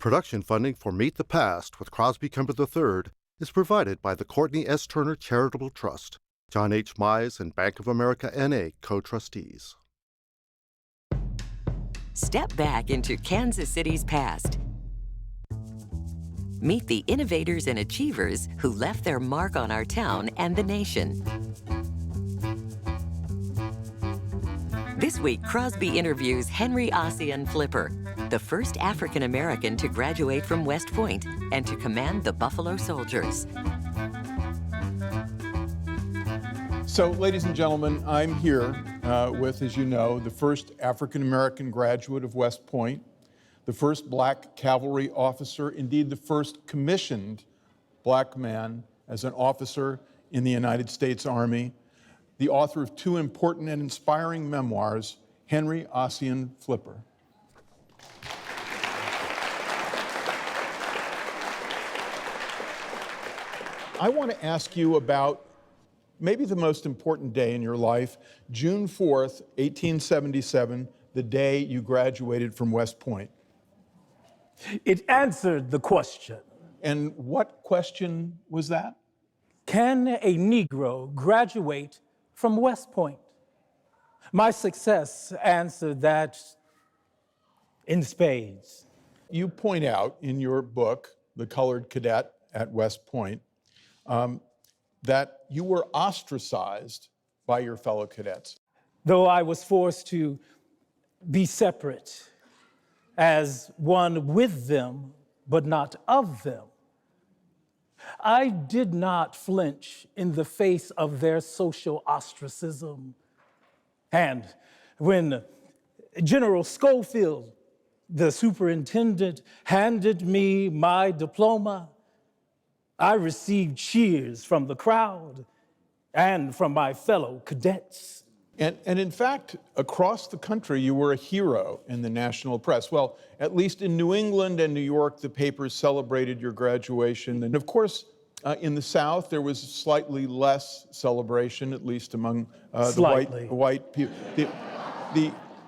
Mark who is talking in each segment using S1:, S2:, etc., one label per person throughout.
S1: Production funding for Meet the Past with Crosby Kemper III is provided by the Courtney S. Turner Charitable Trust, John H. Mize and Bank of America N.A. co-trustees.
S2: Step back into Kansas City's past. Meet the innovators and achievers who left their mark on our town and the nation. This week, Crosby interviews Henry Ossian Flipper, the first African-American to graduate from West Point and to command the Buffalo Soldiers.
S3: So, ladies and gentlemen, I'm here with, as you know, the first African-American graduate of West Point, the first black cavalry officer, indeed the first commissioned black man as an officer in the United States Army, the author of two important and inspiring memoirs, Henry Ossian Flipper. I want to ask you about maybe the most important day in your life, June 4th, 1877, the day you graduated from West Point.
S4: It answered the question.
S3: And what question was that?
S4: Can a Negro graduate from West Point? My success answered that in spades.
S3: You point out in your book, The Colored Cadet at West Point, that you were ostracized by your fellow cadets.
S4: Though I was forced to be separate as one with them, but not of them, I did not flinch in the face of their social ostracism. And when General Schofield, the superintendent, handed me my diploma, I received cheers from the crowd and from my fellow cadets.
S3: And in fact, across the country, you were a hero in the national press. Well, at least in New England and New York, the papers celebrated your graduation. And of course, in the South, there was slightly less celebration, at least among the white people.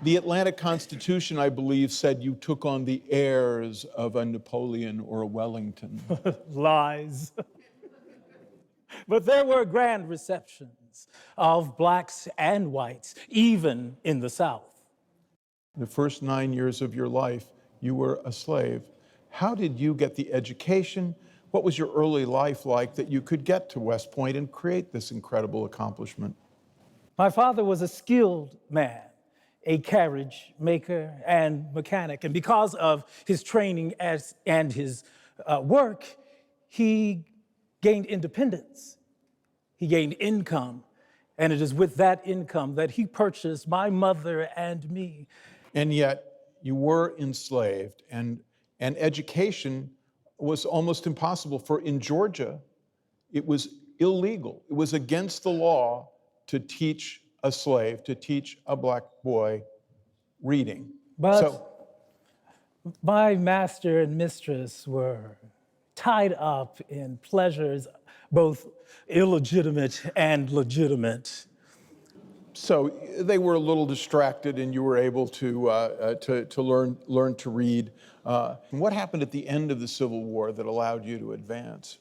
S3: The Atlanta Constitution, I believe, said you took on the airs of a Napoleon or a Wellington.
S4: Lies. But there were grand receptions of blacks and whites, even in the South.
S3: The first 9 years of your life, you were a slave. How did you get the education? What was your early life like that you could get to West Point and create this incredible accomplishment?
S4: My father was a skilled man, a carriage maker and mechanic. And because of his training and his work, he gained independence. He gained income. And it is with that income that he purchased my mother and me.
S3: And yet you were enslaved, and education was almost impossible. For in Georgia, it was illegal. It was against the law to teach a slave, to teach a black boy reading.
S4: But my master and mistress were tied up in pleasures, both illegitimate and legitimate.
S3: So they were a little distracted, and you were able to learn to read. What happened at the end of the Civil War that allowed you to advance?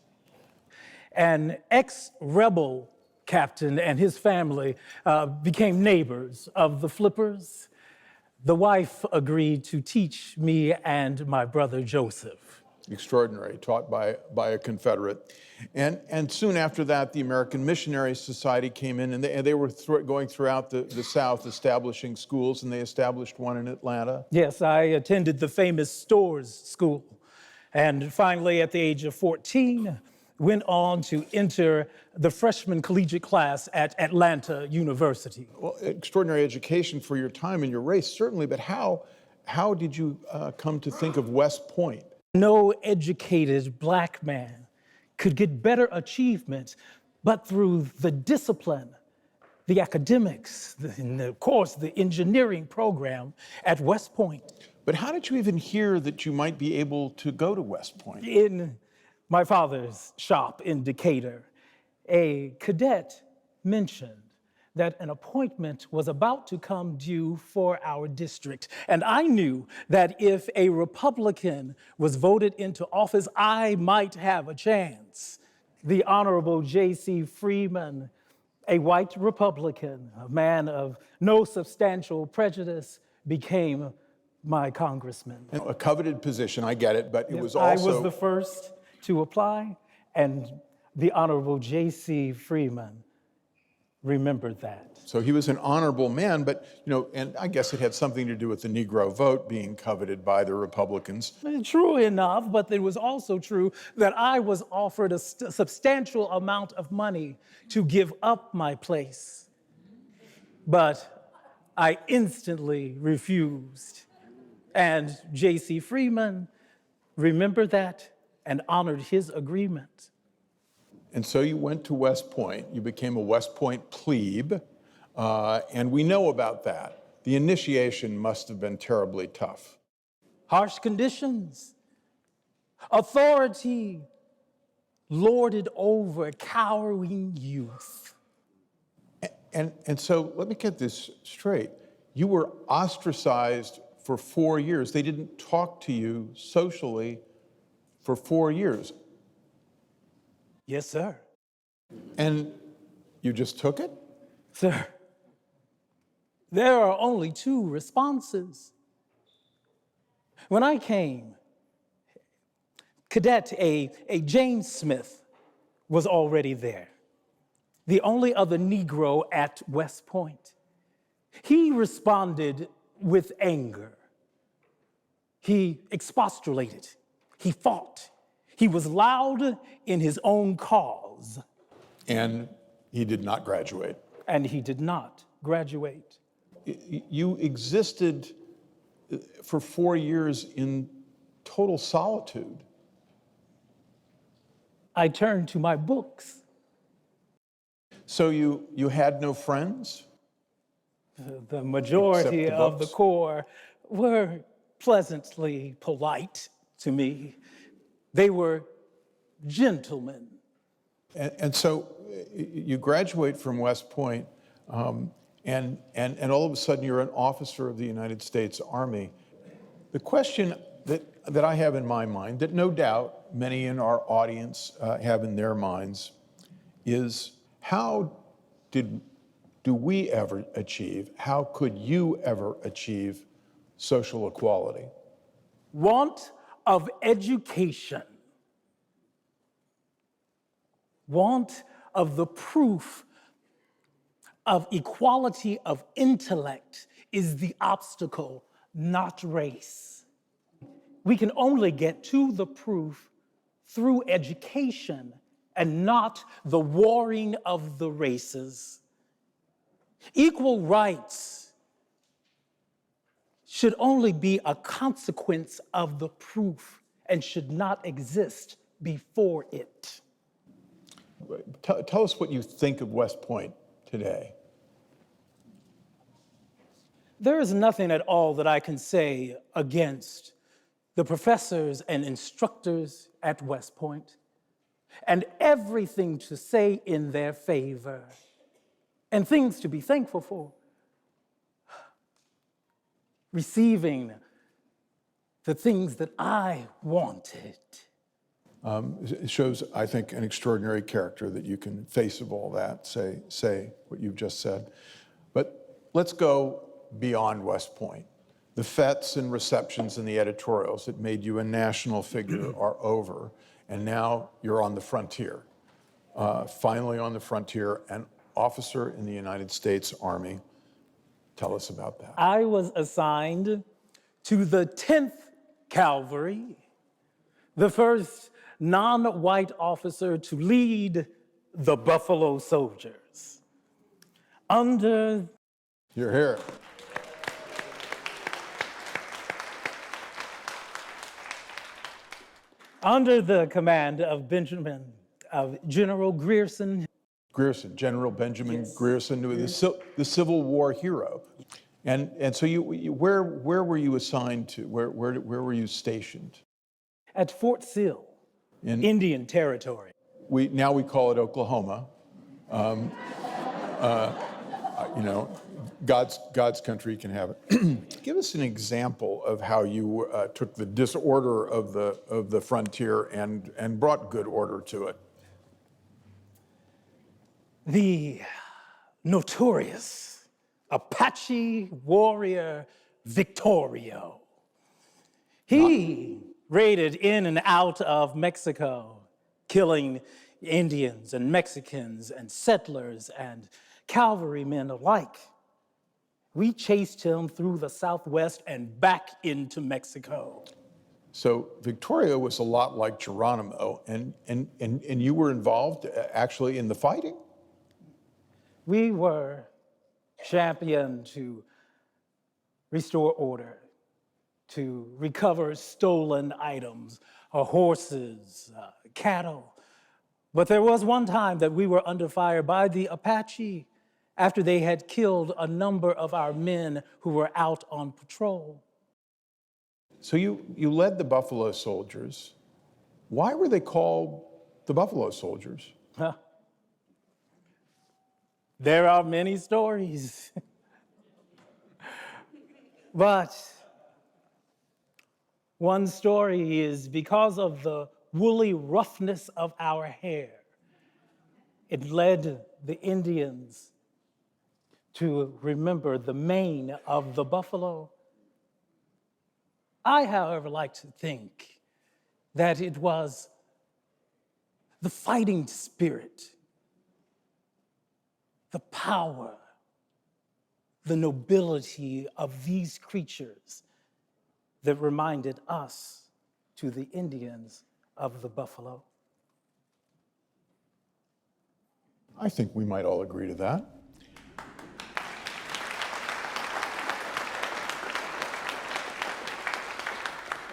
S4: An ex-rebel captain and his family became neighbors of the Flippers. The wife agreed to teach me and my brother Joseph.
S3: Extraordinary, taught by a Confederate. And soon after that, the American Missionary Society came in, and they were going throughout the South establishing schools, and they established one in Atlanta.
S4: Yes, I attended the famous Storrs School. And finally, at the age of 14, went on to enter the freshman collegiate class at Atlanta University.
S3: Well, extraordinary education for your time and your race, certainly, but how did you come to think of West Point?
S4: No educated black man could get better achievement but through the discipline, the academics, and of course, the engineering program at West Point.
S3: But how did you even hear that you might be able to go to West Point?
S4: In my father's shop in Decatur, a cadet mentioned that an appointment was about to come due for our district. And I knew that if a Republican was voted into office, I might have a chance. The Honorable J.C. Freeman, a white Republican, a man of no substantial prejudice, became my congressman.
S3: A coveted position, I get it, but it was
S4: I
S3: also...
S4: was the first to apply, and the Honorable J.C. Freeman remembered that.
S3: So he was an honorable man, but, and I guess it had something to do with the Negro vote being coveted by the Republicans.
S4: True enough, but it was also true that I was offered a substantial amount of money to give up my place. But I instantly refused. And J.C. Freeman remembered that and honored his agreement.
S3: And so you went to West Point. You became a West Point plebe, and we know about that. The initiation must have been terribly tough.
S4: Harsh conditions, authority lorded over cowering youth.
S3: And so let me get this straight. You were ostracized for 4 years. They didn't talk to you socially for 4 years.
S4: Yes, sir.
S3: And you just took it?
S4: Sir, there are only two responses. When I came, Cadet A James Smith was already there, the only other Negro at West Point. He responded with anger. He expostulated. He fought. He was loud in his own cause.
S3: And he did not graduate.
S4: And he did not graduate.
S3: You existed for 4 years in total solitude.
S4: I turned to my books.
S3: So you had no friends?
S4: The majority
S3: Except the
S4: of the
S3: books?
S4: Corps were pleasantly polite to me. They were gentlemen.
S3: And so you graduate from West Point, and all of a sudden you're an officer of the United States Army. The question that I have in my mind, that no doubt many in our audience have in their minds, is how do we ever achieve, how could you ever achieve social equality?
S4: Want of education, want of the proof of equality of intellect is the obstacle, not race. We can only get to the proof through education and not the warring of the races. Equal rights should only be a consequence of the proof and should not exist before it.
S3: Tell us what you think of West Point today.
S4: There is nothing at all that I can say against the professors and instructors at West Point, and everything to say in their favor, and things to be thankful for. Receiving the things that I wanted.
S3: It shows, I think, an extraordinary character that you can face of all that, say what you've just said. But let's go beyond West Point. The fetes and receptions and the editorials that made you a national figure are over, and now you're on the frontier. Finally on the frontier, an officer in the United States Army. Tell us about that.
S4: I was assigned to the 10th Cavalry, the first non-white officer to lead the Buffalo Soldiers. Under
S3: You're here.
S4: Under the command of General Grierson.
S3: Grierson, General Benjamin Grierson, the Civil War hero. And so where were you assigned to? Where were you stationed?
S4: At Fort Sill, in Indian Territory.
S3: Now we call it Oklahoma. You know, God's country can have it. Give us an example of how you took the disorder of the frontier and brought good order to it.
S4: The notorious Apache warrior Victorio. He raided in and out of Mexico, killing Indians and Mexicans and settlers and cavalrymen alike. We chased him through the Southwest and back into Mexico.
S3: So Victoria was a lot like Geronimo, and you were involved actually in the fighting?
S4: We were championed to restore order, to recover stolen items, horses, cattle. But there was one time that we were under fire by the Apache after they had killed a number of our men who were out on patrol.
S3: So you led the Buffalo Soldiers. Why were they called the Buffalo Soldiers?
S4: There are many stories. But one story is because of the woolly roughness of our hair, it led the Indians to remember the mane of the buffalo. I, however, like to think that it was the fighting spirit, the power, the nobility of these creatures that reminded us to the Indians of the buffalo.
S3: I think we might all agree to that.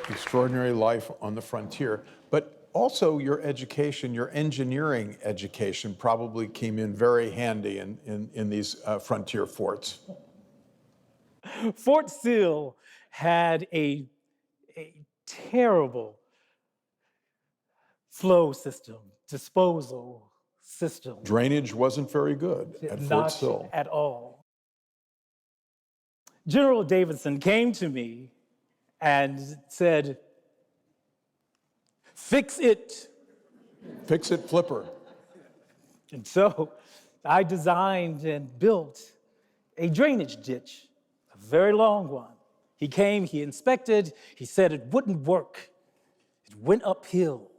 S3: Extraordinary life on the frontier, but also your education, your engineering education probably came in very handy in these frontier forts.
S4: Fort Sill had a terrible flow system, disposal system.
S3: Drainage wasn't very good at Fort Sill.
S4: Not at all. General Davidson came to me and said, "Fix it."
S3: Fix it, Flipper.
S4: And so I designed and built a drainage ditch, a very long one. He came, he inspected, he said it wouldn't work. It went uphill.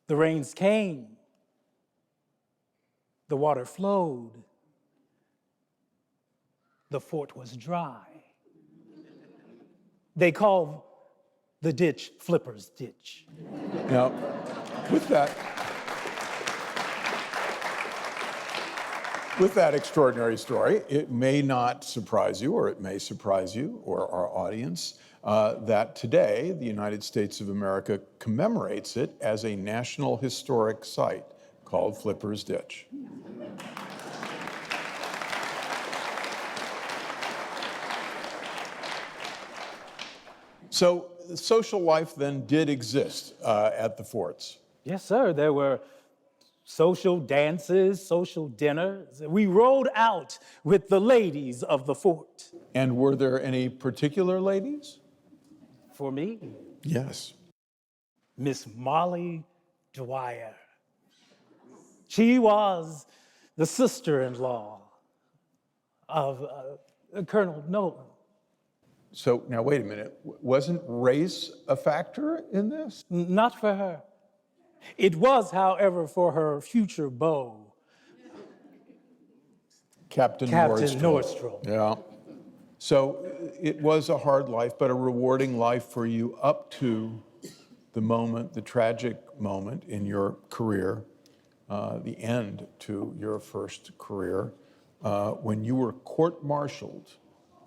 S4: The rains came, the water flowed, the fort was dry. They call the ditch Flipper's Ditch.
S3: Now, with that extraordinary story, it may not surprise you, or it may surprise you or our audience, that today the United States of America commemorates it as a National Historic Site called Flipper's Ditch. So social life then did exist at the forts.
S4: Yes, sir. There were social dances, social dinners. We rode out with the ladies of the fort.
S3: And were there any particular ladies?
S4: For me,
S3: Yes.
S4: Miss Molly Dwyer. She was the sister-in-law of Colonel Nolan.
S3: So now wait a minute, wasn't race a factor in this?
S4: Not for her. It was, however, for her future beau,
S3: Captain
S4: Nordstrom.
S3: Yeah. So it was a hard life, but a rewarding life for you up to the moment, the tragic moment in your career, the end to your first career, when you were court-martialed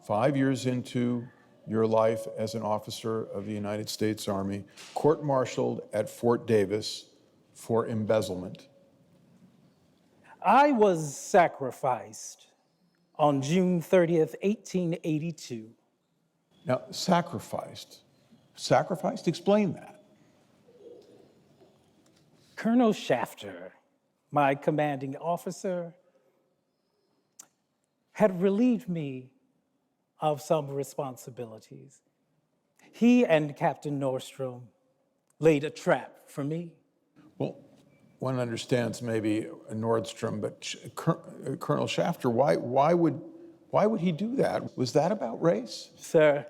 S3: 5 years into your life as an officer of the United States Army, court-martialed at Fort Davis for embezzlement.
S4: I was sacrificed on June 30th, 1882.
S3: Now, sacrificed? Sacrificed? Explain that.
S4: Colonel Shafter my commanding officer, had relieved me of some responsibilities. He and Captain Nordstrom laid a trap for me.
S3: Well, one understands maybe Nordstrom, but Colonel Shafter, why would he do that? Was that about race?
S4: Sir,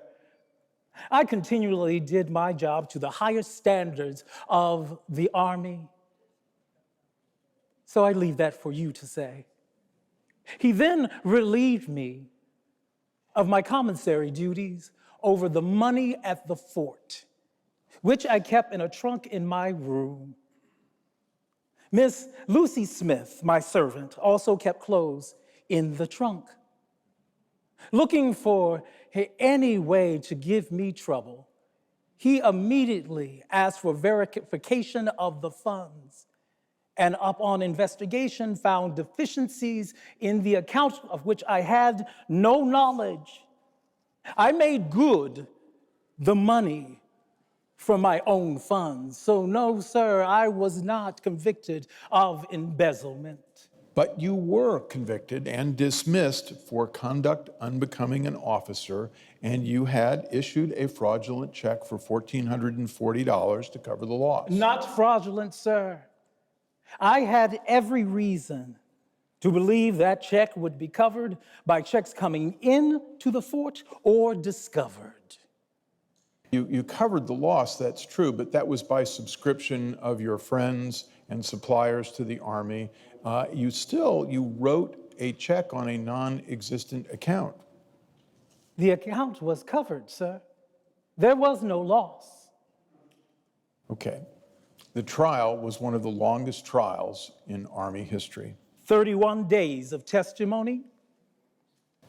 S4: I continually did my job to the highest standards of the Army. So I leave that for you to say. He then relieved me of my commissary duties over the money at the fort, which I kept in a trunk in my room. Miss Lucy Smith, my servant, also kept clothes in the trunk. Looking for any way to give me trouble, he immediately asked for verification of the funds, and upon investigation found deficiencies in the account of which I had no knowledge. I made good the money from my own funds. So no, sir, I was not convicted of embezzlement.
S3: But you were convicted and dismissed for conduct unbecoming an officer, and you had issued a fraudulent check for $1,440 to cover the loss.
S4: Not fraudulent, sir. I had every reason to believe that check would be covered by checks coming in to the fort or discovered.
S3: You covered the loss, that's true, but that was by subscription of your friends and suppliers to the Army. You wrote a check on a non-existent account.
S4: The account was covered, sir. There was no loss.
S3: Okay. The trial was one of the longest trials in Army history.
S4: 31 days of testimony.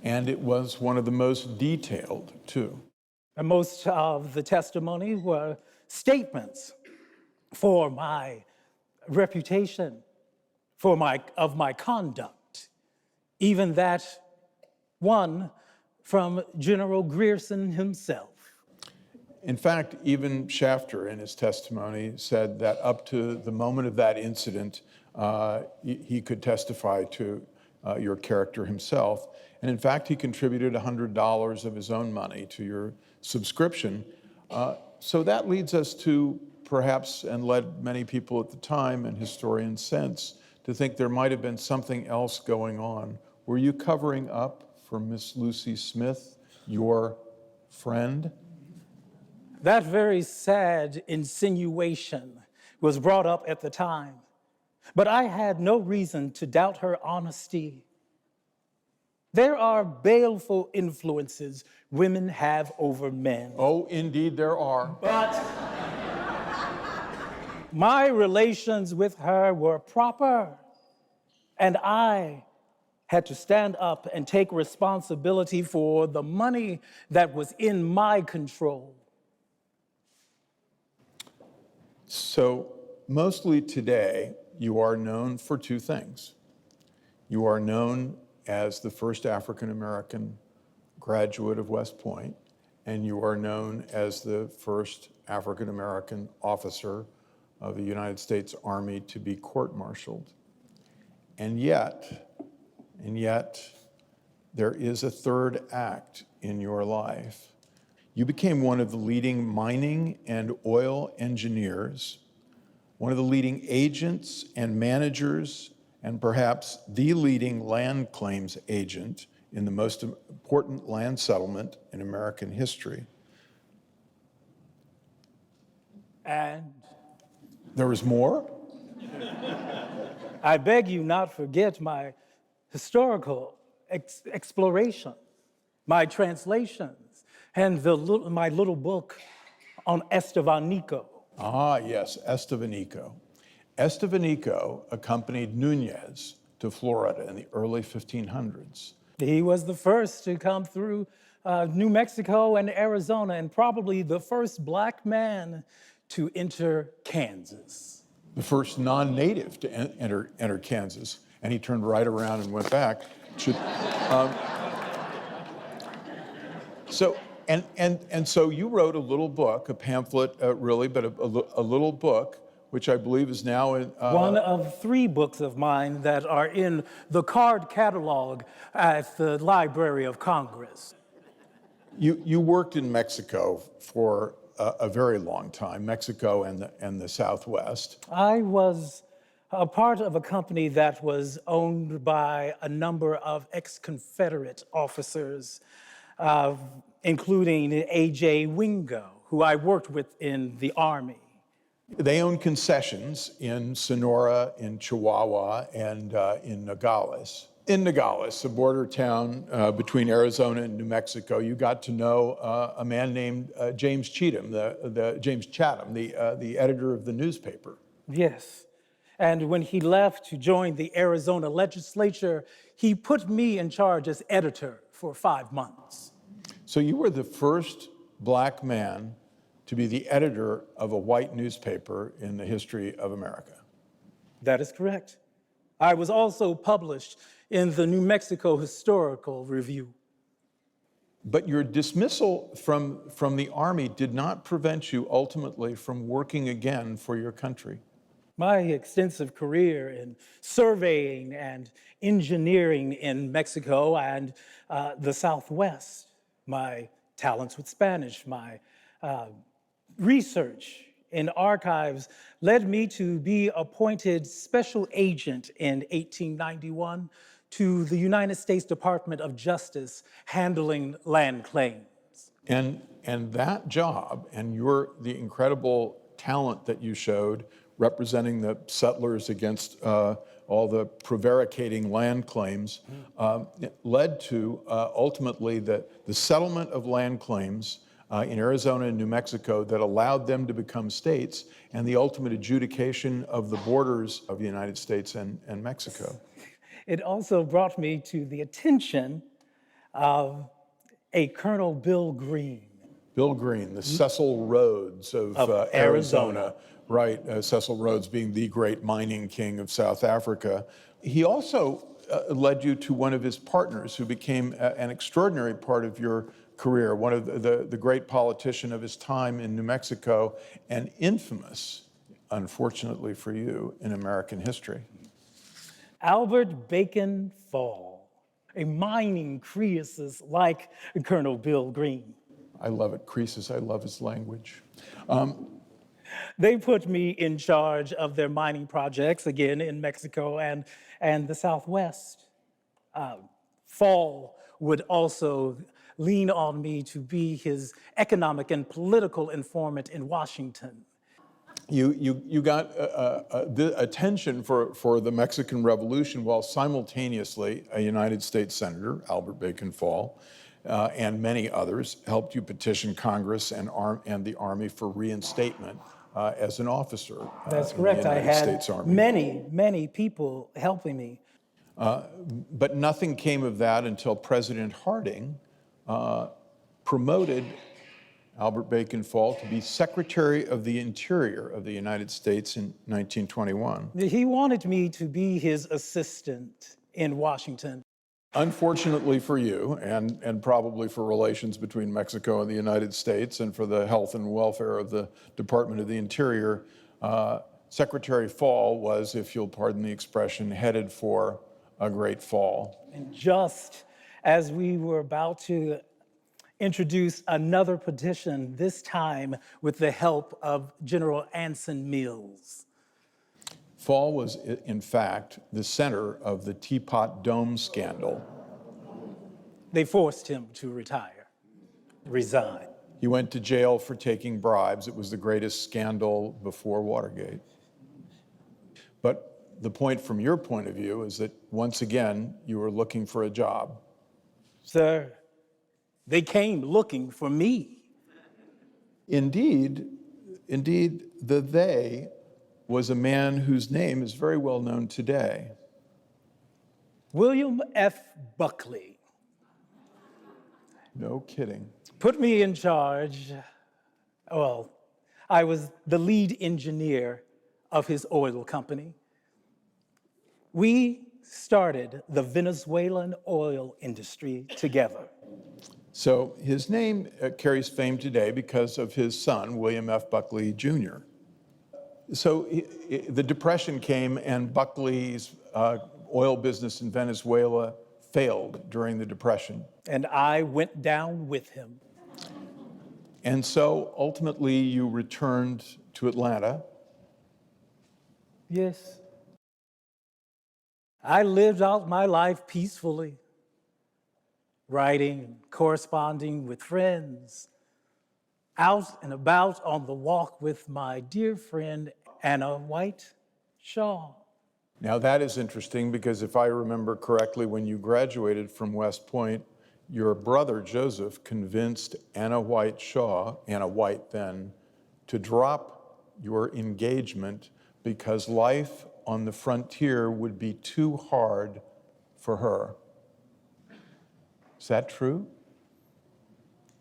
S3: And it was one of the most detailed, too.
S4: And most of the testimony were statements for my reputation, of my conduct, even that one from General Grierson himself.
S3: In fact, even Shafter in his testimony said that up to the moment of that incident, he could testify to your character himself. And in fact, he contributed $100 of his own money to your subscription. So that leads us to perhaps, and led many people at the time and historians since, to think there might have been something else going on. Were you covering up for Miss Lucy Smith, your friend?
S4: That very sad insinuation was brought up at the time, but I had no reason to doubt her honesty. There are baleful influences women have over men.
S3: Oh, indeed there are.
S4: But my relations with her were proper, and I had to stand up and take responsibility for the money that was in my control.
S3: So mostly today, you are known for two things. You are known as the first African-American graduate of West Point, and you are known as the first African-American officer of the United States Army to be court-martialed. And yet, there is a third act in your life. You became one of the leading mining and oil engineers, one of the leading agents and managers, and perhaps the leading land claims agent in the most important land settlement in American history.
S4: And
S3: There was more?
S4: I beg you not forget my historical exploration, my translations, and my little book on Estevanico.
S3: Ah, yes, Estevanico. Estevanico accompanied Nunez to Florida in the early 1500s.
S4: He was the first to come through New Mexico and Arizona, and probably the first Black man to enter Kansas.
S3: The first non-native to enter Kansas, and he turned right around and went back. So you wrote a little book, a pamphlet really, but a little book which I believe is now in.
S4: One of 3 books of mine that are in the card catalog at the Library of Congress.
S3: You worked in Mexico for a very long time, Mexico and the Southwest.
S4: I was a part of a company that was owned by a number of ex-Confederate officers, including A.J. Wingo, who I worked with in the Army.
S3: They owned concessions in Sonora, in Chihuahua, and in Nogales. In Nogales, a border town between Arizona and New Mexico, you got to know a man named James Chatham, the editor of the newspaper.
S4: Yes. And when he left to join the Arizona legislature, he put me in charge as editor for 5 months.
S3: So you were the first black man to be the editor of a white newspaper in the history of America.
S4: That is correct. I was also published in the New Mexico Historical Review.
S3: But your dismissal from the Army did not prevent you ultimately from working again for your country.
S4: My extensive career in surveying and engineering in Mexico and the Southwest, my talents with Spanish, my research in archives led me to be appointed special agent in 1891 to the United States Department of Justice handling land claims.
S3: And that job and the incredible talent that you showed representing the settlers against all the prevaricating land claims led to ultimately the settlement of land claims in Arizona and New Mexico that allowed them to become states and the ultimate adjudication of the borders of the United States and Mexico.
S4: It also brought me to the attention of a Colonel Bill Green.
S3: Bill Green, the Cecil Rhodes of Arizona. Right, Cecil Rhodes being the great mining king of South Africa. He also led you to one of his partners who became an extraordinary part of your career, one of the great politician of his time in New Mexico, and infamous, unfortunately for you, in American history.
S4: Albert Bacon Fall, a mining Croesus like Colonel Bill Green.
S3: I love it, Croesus, I love his language.
S4: They put me in charge of their mining projects, again, in Mexico and the Southwest. Fall would also lean on me to be his economic and political informant in Washington.
S3: You got the attention for the Mexican Revolution while simultaneously a United States Senator, Albert Bacon Fall, and many others helped you petition Congress and the Army for reinstatement as an officer.
S4: That's correct.
S3: In the United
S4: I had
S3: States Army.
S4: many people helping me.
S3: But nothing came of that until President Harding promoted Albert Bacon Fall to be Secretary of the Interior of the United States in 1921.
S4: He wanted me to be his assistant in Washington.
S3: Unfortunately for you, and probably for relations between Mexico and the United States and for the health and welfare of the Department of the Interior, Secretary Fall was, if you'll pardon the expression, headed for a great fall.
S4: And just as we were about to introduce another petition, this time with the help of General Anson Mills.
S3: Fall was, in fact, the center of the Teapot Dome scandal.
S4: They forced him to resign.
S3: He went to jail for taking bribes. It was the greatest scandal before Watergate. But the point from your point of view is that, once again, you were looking for a job.
S4: Sir, they came looking for me.
S3: Indeed, the they was a man whose name is very well known today.
S4: William F. Buckley.
S3: No kidding.
S4: Put me in charge. Well, I was the lead engineer of his oil company. We started the Venezuelan oil industry together.
S3: So his name carries fame today because of his son, William F. Buckley Jr. So the Depression came and Buckley's oil business in Venezuela failed during the Depression.
S4: And I went down with him.
S3: And so ultimately you returned to Atlanta.
S4: Yes. I lived out my life peacefully, writing, corresponding with friends, out and about on the walk with my dear friend Anna White Shaw.
S3: Now that is interesting because if I remember correctly, when you graduated from West Point, your brother Joseph convinced Anna White Shaw, Anna White then, to drop your engagement because life on the frontier would be too hard for her. Is that true?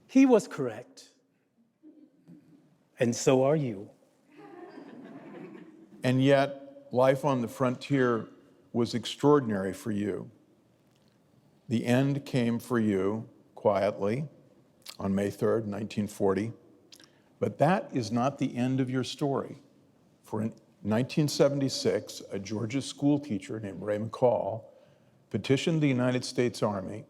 S4: He was correct. And so are you.
S3: And yet, life on the frontier was extraordinary for you. The end came for you quietly on May 3rd, 1940. But that is not the end of your story. For in 1976, a Georgia school teacher named Ray McCall petitioned the United States Army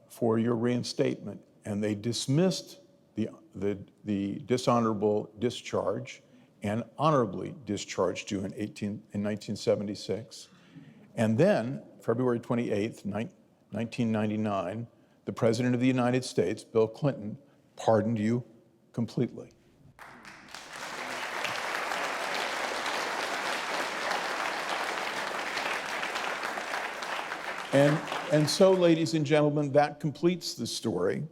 S3: for your reinstatement, and they dismissed the dishonorable discharge and honorably discharged you in 1976. And then, February 28th, 1999, the President of the United States, Bill Clinton, pardoned you completely. And so, ladies and gentlemen, that completes the story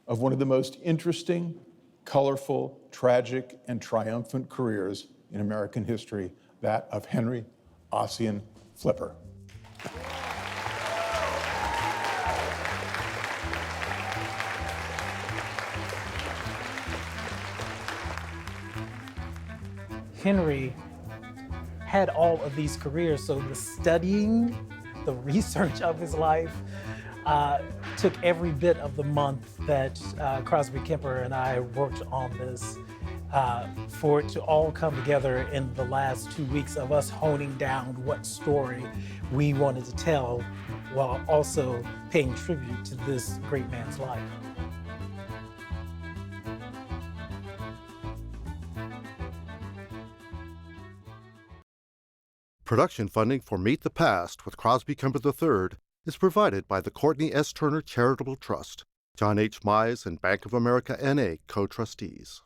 S3: of one of the most interesting, colorful, tragic, and triumphant careers in American history, that of Henry Ossian Flipper.
S4: Henry had all of these careers, so the studying, the research of his life took every bit of the month that Crosby Kemper and I worked on this for it to all come together in the last 2 weeks of us honing down what story we wanted to tell while also paying tribute to this great man's life.
S1: Production funding for Meet the Past with Crosby Kemper III is provided by the Courtney S. Turner Charitable Trust, John H. Mize and Bank of America N.A. co-trustees.